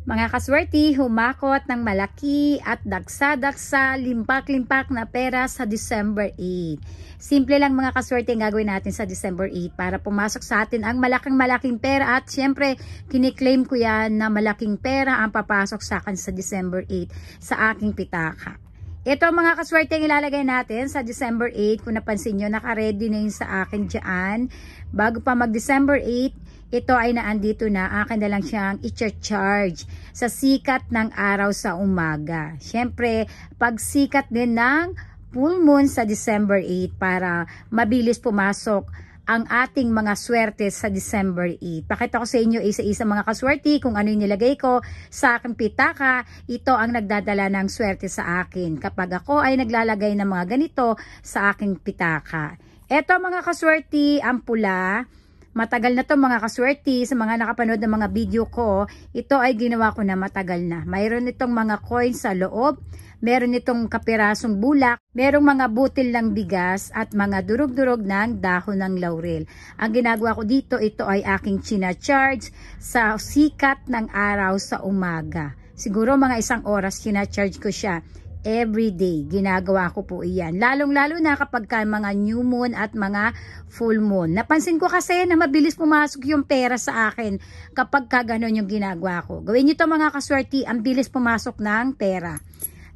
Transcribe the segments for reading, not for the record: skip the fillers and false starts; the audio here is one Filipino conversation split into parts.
Mga kaswerte, humakot ng malaki at dagsa-dagsa, limpak-limpak na pera sa December 8. Simple lang mga kaswerte ang gagawin natin sa December 8 para pumasok sa atin ang malaking pera at syempre kiniklaim ko yan na malaking pera ang papasok sa akin sa December 8 sa aking pitaka. Ito mga kaswerte ang ilalagay natin sa December 8. Kung napansin nyo, naka-ready na yun sa akin dyan. Bago pa mag-December 8, ito ay naandito na. Akin na lang siyang i-charge sa sikat ng araw sa umaga. Siyempre, pag sikat din ng full moon sa December 8 para mabilis pumasok ang ating mga swerte sa December 8. Pakita ko sa inyo isa-isa mga kaswerte kung ano yung nilagay ko sa aking pitaka. Ito ang nagdadala ng swerte sa akin kapag ako ay naglalagay ng mga ganito sa aking pitaka. Ito mga kaswerte, ang pula. Matagal na to mga kaswerte, sa mga nakapanood ng mga video ko, ito ay ginawa ko na matagal na. Mayroon itong mga coins sa loob, meron itong kapirasong bulak, merong mga butil ng bigas at mga durog-durog ng dahon ng laurel. Ang ginagawa ko dito, ito ay aking china-charge sa sikat ng araw sa umaga. Siguro mga 1 oras china-charge ko siya. Everyday, ginagawa ko po iyan. Lalong-lalo na kapag ka mga new moon at mga full moon. Napansin ko kasi na mabilis pumasok yung pera sa akin kapag ka ganun yung ginagawa ko. Gawin nyo to mga kaswerte, ang bilis pumasok ng pera.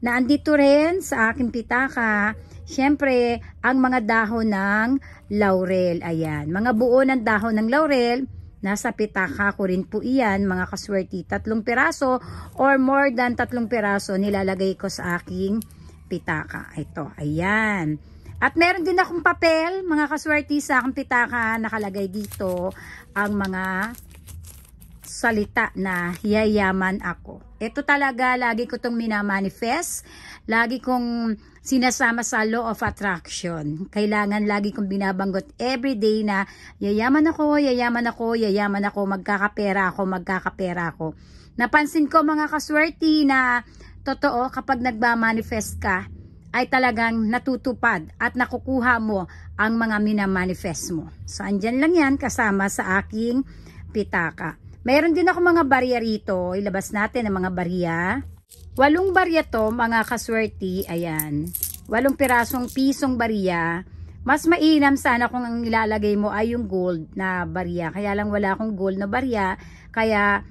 Naandito rin sa aking pitaka, syempre, ang mga dahon ng laurel. Ayan, mga buo ng dahon ng laurel. Nasa pitaka ko rin po iyan mga kaswerte, 3 piraso or more than 3 piraso nilalagay ko sa aking pitaka. Ito, ayan. At meron din akong papel mga kaswerte sa aking pitaka, nakalagay dito ang mga salita na yayaman ako. Ito talaga, lagi ko itong minamanifest, lagi kong sinasama sa law of attraction. Kailangan lagi kong binabanggit everyday na yayaman ako, yayaman ako, yayaman ako, magkakapera ako, magkakapera ako. Napansin ko mga kaswerte na totoo kapag nagba-manifest ka, ay talagang natutupad at nakukuha mo ang mga minamanifest mo. So, andyan lang yan kasama sa aking pitaka. Mayroon din ako mga barya rito. Ilabas natin ang mga barya. 8 barya to mga kaswerte. Ayan. 8 pirasong pisong barya. Mas mainam sana kung ang ilalagay mo ay yung gold na barya. Kaya lang wala akong gold na barya. Kaya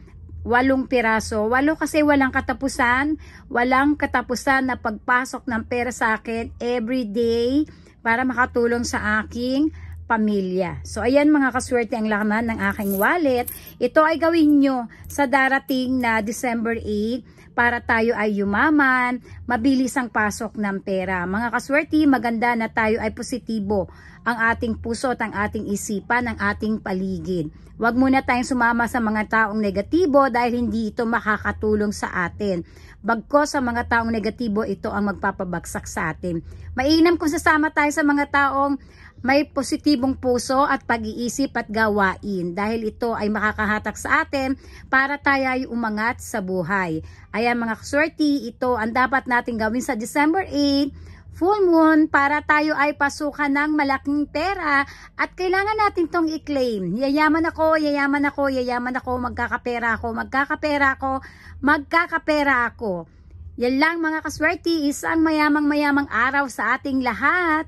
8 piraso. 8 kasi walang katapusan. Walang katapusan na pagpasok ng pera sa akin everyday para makatulong sa aking pamilya. So, ayan mga kaswerte ang laman ng aking wallet. Ito ay gawin nyo sa darating na December 8 para tayo ay yumaman, mabilis ang pasok ng pera. Mga kaswerte, maganda na tayo ay positibo ang ating puso at ang ating isipan, ang ating paligid. Huwag muna tayong sumama sa mga taong negatibo dahil hindi ito makakatulong sa atin. Bagkos sa mga taong negatibo, ito ang magpapabagsak sa atin. Mainam kung sasama tayo sa mga taong may positibong puso at pag-iisip at gawain dahil ito ay makakahatak sa atin para tayo ay umangat sa buhay. Ayan mga kaswerte, ito ang dapat natin gawin sa December 8, full moon, para tayo ay pasukan ng malaking pera at kailangan natin tong i-claim. Yayaman ako, yayaman ako, yayaman ako, magkakapera ako, magkakapera ako, magkakapera ako. Yan lang mga kaswerte, isang mayamang araw sa ating lahat.